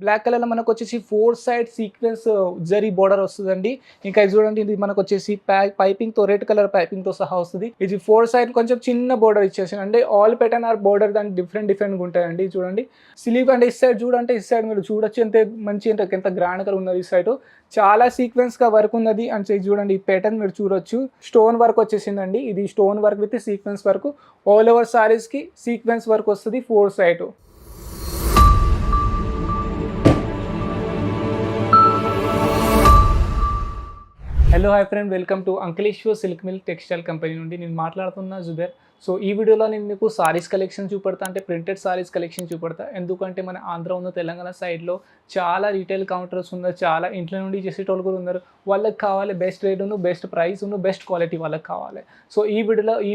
Black కలర్‌లో మనకొచ్చేసి 4 side sequence zari border వస్తదండి. ఇంకా ఇది చూడండి, ఇది మనకొచ్చేసి పైపింగ్‌తో రెడ్ కలర్ పైపింగ్‌తో సహా వస్తది. ఇది 4 సైడ్ కొంచెం చిన్న బోర్డర్ ఇచ్చేసాను. అంటే ఆల్ ప్యాటర్న్ ఆర్ బోర్డర్ దానికి డిఫరెంట్‌గా ఉంటాయండి. చూడండి స్లీవ్ అంటే ఈ సైడ్ చూడంటే ఈ సైడ్ మీరు చూడొచ్చు ఎంత గ్రాండ్‌గా ఉన్నది ఈ సైడు. చాలా సీక్వెన్స్‌గా వర్క్ ఉన్నది. అండ్ ఇది చూడండి ఈ ప్యాటర్న్ మీరు చూడొచ్చు. స్టోన్ వర్క్ వచ్చేసిందండి. ఇది stone work with sequence work. All over సారీస్‌కి సీక్వెన్స్ వర్క్ వస్తది 4 side. Hello hi friend, welcome to Ankleshwar silk mill textile company నుండి నేను మాట్లాడుతున్నా జుబేర్. సో ఈ వీడియోలో నేను మీకు సారీస్ కలెక్షన్ చూపెడతా, అంటే ప్రింటెడ్ సారీస్ కలెక్షన్ చూపెడతా. ఎందుకంటే మన ఆంధ్ర ఉన్న తెలంగాణ సైడ్లో చాలా రీటైల్ కౌంటర్స్ ఉన్నారు, చాలా ఇంట్లో నుండి చేసేటోళ్ళు కూడా ఉన్నారు. వాళ్ళకి కావాలి బెస్ట్ రేటును, బెస్ట్ ప్రైస్ను, బెస్ట్ క్వాలిటీ వాళ్ళకి కావాలి. సో ఈ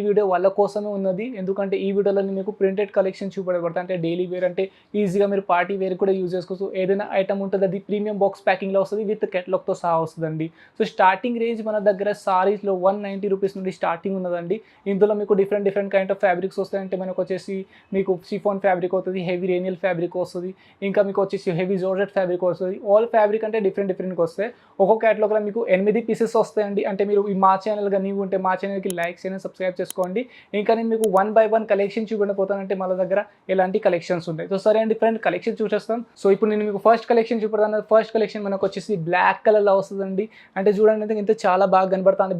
వీడియో వాళ్ళ కోసమే ఉన్నది. ఎందుకంటే ఈ వీడియోలో నేను మీకు ప్రింటెడ్ కలెక్షన్ చూపెడబడతా. అంటే డైలీ వేర్, అంటే ఈజీగా మీరు పార్టీ వేర్ కూడా యూజ్ చేసుకోవచ్చు. ఏదైనా ఐటమ్ ఉంటుంది అది ప్రీమియం బాక్స్ ప్యాకింగ్లో వస్తుంది, విత్ కేటలాగ్తో సహా వస్తుందండి. సో స్టార్టింగ్ రేంజ్ మన దగ్గర సారీస్లో 190 రూపీస్ నుండి స్టార్టింగ్ ఉన్నదండి. ఇందులో మీకు డిఫరెంట్ కైండ్ ఆఫ్ ఫ్యాబ్రిక్స్ వస్తాయంటే మనకు వచ్చేసి మీకు షిఫాన్ ఫ్యాబ్రిక్ అవుతుంది, హెవీ రేనియల్ ఫ్యాబ్రిక్ వస్తుంది, ఇంకా మీకు వచ్చేసి హెవీ జార్జెట్ ఫ్యాబ్రిక్ వస్తుంది. ఆల్ ఫ్యాబ్రిక్ అంటే డిఫరెంట్గా వస్తాయి. ఒక్కొక్క కేటలాగ్లో మీకు 8 పీసెస్ వస్తాయండి. అంటే మీరు మా ఛానల్గా నీవు ఉంటే మా ఛానల్కి లైక్ చేయండి, సబ్స్క్రైబ్ చేసుకోండి. ఇంకా నేను మీకు 1 by 1 కలెక్షన్ చూపెట్టబోతానంటే మన దగ్గర ఎలాంటి కలెక్షన్స్ ఉంటాయి. సో సరే అండి ఫ్రెండ్, కలెక్షన్ చూసేస్తాం. సో ఇప్పుడు నేను మీకు ఫస్ట్ కలెక్షన్ చూపెడతాను. ఫస్ట్ కలెక్షన్ మనకు వచ్చేసి బ్లాక్ కలర్లో వస్తుందండి. అంటే చూడండి ఇంత చాలా బాగా కనబడుతుంది.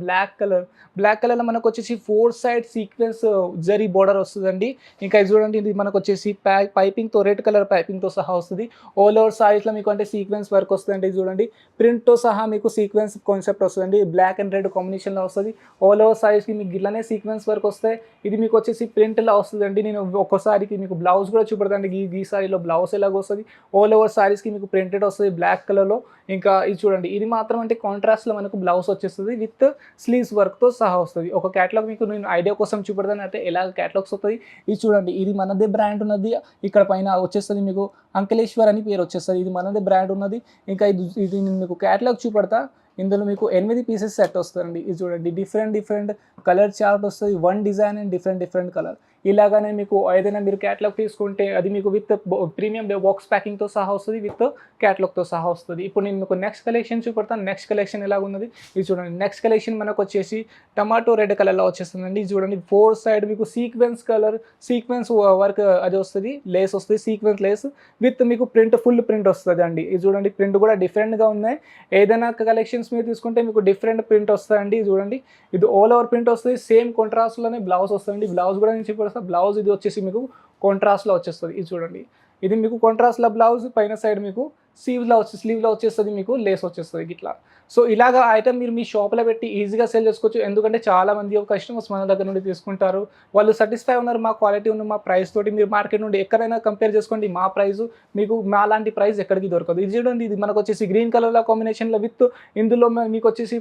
బ్లాక్ కలర్లో మనకు వచ్చేసి 4 సైడ్ సీక్వెన్స్ జరీ బోర్డర్ వస్తుందండి. ఇంకా ఇది చూడండి, ఇది మనకు వచ్చేసి పైపింగ్తో రెడ్ కలర్ పైపింగ్తో సహా వస్తుంది. ఆల్ ఓవర్ సారీస్లో మీకు అంటే సీక్వెన్స్ వర్క్ వస్తుందండి. చూడండి ప్రింట్తో సహా మీకు సీక్వెన్స్ కాన్సెప్ట్ వస్తుందండి. బ్లాక్ అండ్ రెడ్ కాంబినేషన్లో వస్తుంది. ఆల్ ఓవర్ సారీస్కి మీకు ఇలానే సీక్వెన్స్ వర్క్ వస్తాయి. ఇది మీకు వచ్చేసి ప్రింట్లో వస్తుందండి. నేను ఒక్కోసారికి మీకు బ్లౌజ్ కూడా చూపెడతాను. ఈ సారీలో బ్లౌజ్ ఎలాగ వస్తుంది. ఆల్ ఓవర్ సారీస్కి మీకు ప్రింటెడ్ వస్తుంది బ్లాక్ కలర్లో. ఇంకా ఇది చూడండి, ఇది మాత్రం అంటే కాంట్రాస్ట్లో మనకు బ్లౌజ్ వచ్చేస్తుంది విత్ స్లీవ్స్ వర్క్తో సహా వస్తుంది. ఒక క్యాటలాగ్ మీకు నేను ఐడియా కోసం చూపెడతాను, అంటే ఎలా క్యాటలాగ్స్ వస్తుంది. ఇది చూడండి, ఇది మనదే బ్రాండ్ ఉన్నది. ఇక్కడ పైన వచ్చేస్తుంది మీకు అంకలేశ్వర్ అని పేరు వచ్చేస్తుంది. ఇది మనదే బ్రాండ్ ఉన్నది. ఇంకా ఇది నేను మీకు క్యాటలాగ్ చూపెడతా. ఇందులో మీకు 8 పీసెస్ సెట్ వస్తుందండి. ఇది చూడండి, డిఫరెంట్ కలర్ చార్ట్ వస్తుంది. 1 డిజైన్ అండ్ డిఫరెంట్ కలర్. ఇలాగానే మీకు ఏదైనా మీరు క్యాటలాగ్ తీసుకుంటే అది మీకు విత్ ప్రీమియం బాక్స్ ప్యాకింగ్తో సహా వస్తుంది, విత్ క్యాటలాగ్తో సహా వస్తుంది. ఇప్పుడు నేను మీకు నెక్స్ట్ కలెక్షన్ చూపెడతాను. నెక్స్ట్ కలెక్షన్ ఎలా ఉన్నది ఇది చూడండి. నెక్స్ట్ కలెక్షన్ మనకు వచ్చేసి టమాటో రెడ్ కలర్లో వచ్చేస్తుందండి. ఇది చూడండి, 4 సైడ్ మీకు సీక్వెన్స్ వర్క్ అది వస్తుంది, లేస్ వస్తుంది, సీక్వెన్స్ లేస్ విత్ మీకు ఫుల్ ప్రింట్ వస్తుంది అండి. ఇది చూడండి, ప్రింట్ కూడా డిఫరెంట్గా ఉన్నాయి. ఏదైనా కలెక్షన్స్ మీరు తీసుకుంటే మీకు డిఫరెంట్ ప్రింట్ వస్తుందండి. ఇది చూడండి, ఇది ఆల్ ఓవర్ ప్రింట్ వస్తుంది. సేమ్ కాంట్రాస్ట్లోనే బ్లౌజ్ వస్తుందండి. బ్లౌజ్ కూడా నేను చెప్పేస్తాను. బ్లౌజ్ ఇది వచ్చేసి మీకు కాంట్రాస్ట్లో వచ్చేస్తుంది. ఇది చూడండి, ఇది మీకు కాంట్రాస్ట్లో బ్లౌజ్, పైన సైడ్ మీకు స్లీవ్లో వచ్చేస్తుంది, మీకు లేస్ వచ్చేస్తుంది ఇట్లా. సో ఇలాగా ఐటమ్ మీరు మీ షాప్లో పెట్టి ఈజీగా సేల్ చేసుకోవచ్చు. ఎందుకంటే చాలామంది కస్టమర్స్ మన దగ్గర నుండి తీసుకుంటారు, వాళ్ళు సాటిస్ఫై ఉన్నారు మా క్వాలిటీ ఉన్న మా ప్రైస్ తోటి. మీరు మార్కెట్ నుండి ఎక్కడైనా కంపేర్ చేసుకోండి, మా ప్రైస్ మీకు మా లాంటి ప్రైస్ ఎక్కడికి దొరకదు. ఇది చూడండి, ఇది మనకు వచ్చేసి గ్రీన్ కలర్లో కాంబినేషన్లో విత్ ఇందులో మీకు వచ్చేసి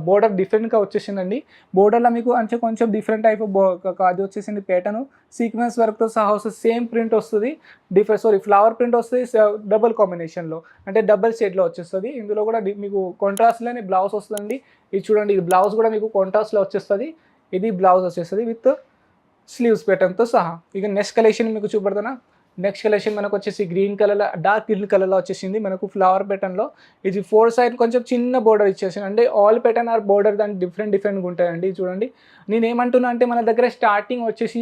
బోర్డర్ డిఫరెంట్గా వచ్చేసిందండి. బోర్డర్లో మీకు అంటే కొంచెం డిఫరెంట్ టైప్ అది వచ్చేసింది ప్యాటర్న్. సీక్వెన్స్ వర్క్తో సహా వస్తుంది. సేమ్ ప్రింట్ వస్తుంది, ఫ్లవర్ ప్రింట్ వస్తుంది డబుల్ కాంబినేషన్లో, అంటే డబుల్ షేడ్లో వచ్చేస్తుంది. ఇందులో కూడా మీకు కాంట్రాస్ట్లోనే బ్లౌజ్ వస్తుందండి. ఇది చూడండి, ఇది బ్లౌజ్ కూడా మీకు కాంట్రాస్ట్లో వచ్చేస్తుంది. ఇది బ్లౌజ్ వచ్చేస్తుంది విత్ స్లీవ్స్ ప్యాటర్న్తో సహా. ఇక నెక్స్ట్ కలెక్షన్ మీకు చూపెడతానా. నెక్స్ట్ కలెక్షన్ మనకు వచ్చేసి డార్క్ గ్రీన్ కలర్లో వచ్చేసింది మనకు ఫ్లవర్ ప్యాటర్న్లో. ఇది 4 సైడ్ కొంచెం చిన్న బోర్డర్ ఇచ్చేసాను. అంటే ఆల్ ప్యాటర్న్ ఆర్ బోర్డర్ దానికి డిఫరెంట్గా ఉంటాయండి. చూడండి, నేను ఏమంటున్నా అంటే మన దగ్గర స్టార్టింగ్ వచ్చేసి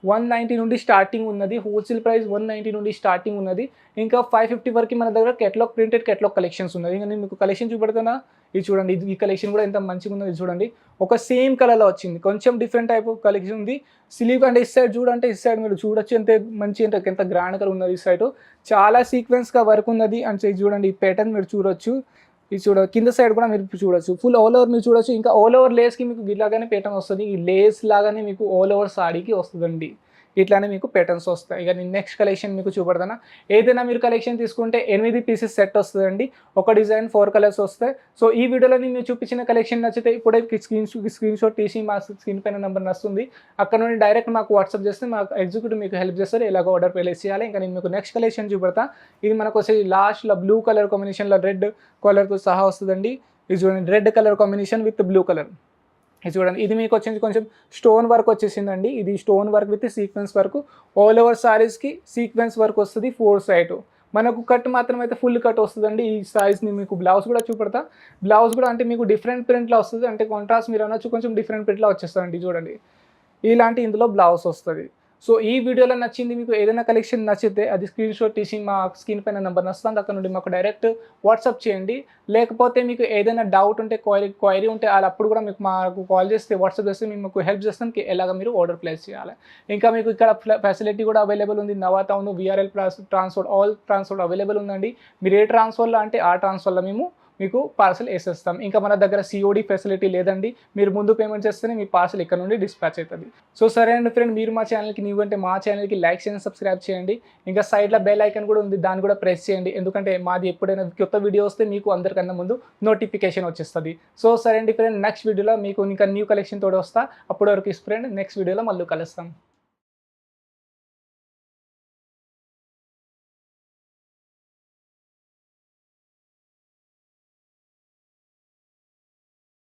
190 నుండి స్టార్టింగ్ ఉన్నది. హోల్సేల్ ప్రైస్ 190 నుండి స్టార్టింగ్ ఉన్నది. ఇంకా 550 వరకు మన దగ్గర ప్రింటెడ్ కేటలాగ్ కలెక్షన్స్ ఉన్నది. ఇంకా నేను మీకు కలెక్షన్ చూపెడతానా. ఇది చూడండి, ఈ కలెక్షన్ కూడా ఎంత మంచిగా ఉన్నది. చూడండి, ఒక సేమ్ కలర్లో వచ్చింది, కొంచెం డిఫరెంట్ టైప్ ఆఫ్ కలెక్షన్ ఉంది. స్లీవ్ అంటే ఈ సైడ్ చూడంటే ఈ సైడ్ మీరు చూడొచ్చు ఎంత గ్రాండ్గా ఉన్నది. ఈ సైడ్ చాలా సీక్వెన్స్గా వర్క్ ఉన్నది. అంటే చూడండి, ఈ ప్యాటర్న్ మీరు చూడొచ్చు. ఇది కింద సైడ్ కూడా మీరు చూడొచ్చు, ఫుల్ ఆల్ ఓవర్ మీరు చూడొచ్చు. ఇంకా ఆల్ ఓవర్ లేస్కి మీకు ఇలాగానే ప్యాటర్న్ వస్తుంది. ఈ లేస్ లాగానే మీకు ఆల్ ఓవర్ సాడీకి వస్తుందండి. ఇట్లానే మీకు ప్యాటర్న్స్ వస్తాయి. ఇక నేను నెక్స్ట్ కలెక్షన్ మీకు చూపెడతాను. ఏదైనా మీరు కలెక్షన్ తీసుకుంటే 8 పీసెస్ సెట్ వస్తుందండి. ఒక డిజైన్ 4 కలర్స్ వస్తాయి. సో ఈ వీడియోలో నేను చూపించిన కలెక్షన్ నచ్చితే ఇప్పుడే స్క్రీన్ షాట్ తీసి మా స్క్రీన్ పైన నెంబర్ వస్తుంది, అక్కడ నుండి డైరెక్ట్ మాకు వాట్సాప్ చేస్తే మాకు ఎగ్జిక్యూటివ్ మీకు హెల్ప్ చేస్తారు ఎలాగో ఆర్డర్ ప్లేస్ చేయాలి. ఇంకా నేను మీకు నెక్స్ట్ కలెక్షన్ చూపెడతా. ఇది మనకు వచ్చి లాస్ట్లో బ్లూ కలర్ కాంబినేషన్లో రెడ్ కలర్తో సహా వస్తుందండి. ఇది చూడండి, red colour combination with blue colour. ఇది చూడండి, ఇది మీకు వచ్చేసి కొంచెం స్టోన్ వర్క్ వచ్చేసిందండి. ఇది stone work with sequence work. All over సారీస్కి సీక్వెన్స్ వర్క్ వస్తుంది 4 సైడ్. మనకు కట్ మాత్రం అయితే ఫుల్ కట్ వస్తుందండి. ఈ సైజ్‌ని మీకు బ్లౌజ్ కూడా చూపెడతా. బ్లౌజ్ కూడా అంటే మీకు డిఫరెంట్ ప్రింట్‌లో వస్తది. అంటే కాంట్రాస్ట్ మీరు అనొచ్చు, కొంచెం డిఫరెంట్ ప్రింట్‌లో వచ్చేస్తదండి చూడండి. ఇలాంటి ఇందులో బ్లౌజ్ వస్తది. సో ఈ వీడియోలో నచ్చింది మీకు ఏదైనా కలెక్షన్ నచ్చితే అది స్క్రీన్‌షాట్ తీసి మా స్క్రీన్ పైన నంబర్ వస్తుంది. అక్కడ నుండి మాకు డైరెక్ట్ వాట్సాప్ చేయండి. లేకపోతే మీకు ఏదైనా డౌట్ ఉంటే క్వైరీ ఉంటే అప్పుడు కూడా మాకు కాల్ చేస్తే వాట్సాప్ చేస్తే మేము మీకు హెల్ప్ చేస్తాం. ఎలాగ మీరు ఆర్డర్ ప్లేస్ చేయాలి. ఇంకా మీకు ఇక్కడ ఫెసిలిటీ కూడా అవైలబుల్ ఉంది. Nava town, VRL transport, all transport available ఉందండి. మీరు ఏ ట్రాన్స్‌ఫర్‌లో అంటే ఆ ట్రాన్స్‌ఫర్‌లో మేము మీకు పార్సెల్ ఏసేస్తాం. ఇంకా మన దగ్గర సీఓడీ ఫెసిలిటీ లేదండి. మీరు ముందు పేమెంట్ చేస్తేనే మీ పార్సెల్ ఇక్కడ నుండి డిస్పాచ్ అయితది. సో సరే అండి ఫ్రెండ్, మీరు మా ఛానల్‌కి న్యూ అంటే మా ఛానల్‌కి లైక్ చేయండి, సబ్స్క్రైబ్ చేయండి. ఇంకా సైడ్‌లో బెల్ ఐకాన్ కూడా ఉంది. దాన్ని కూడా ప్రెస్ చేయండి. ఎందుకంటే మాది ఎప్పుడైనా కొత్త వీడియో వస్తే మీకు అందరికన్నా ముందు నోటిఫికేషన్ వచ్చేస్తది. సో సరే అండి ఫ్రెండ్, నెక్స్ట్ వీడియోలో మీకు ఇంకా న్యూ కలెక్షన్ తోటి వస్తా. అప్పటి వరకు ఫ్రెండ్ నెక్స్ట్ వీడియోలో మళ్ళీ కలుస్తాం.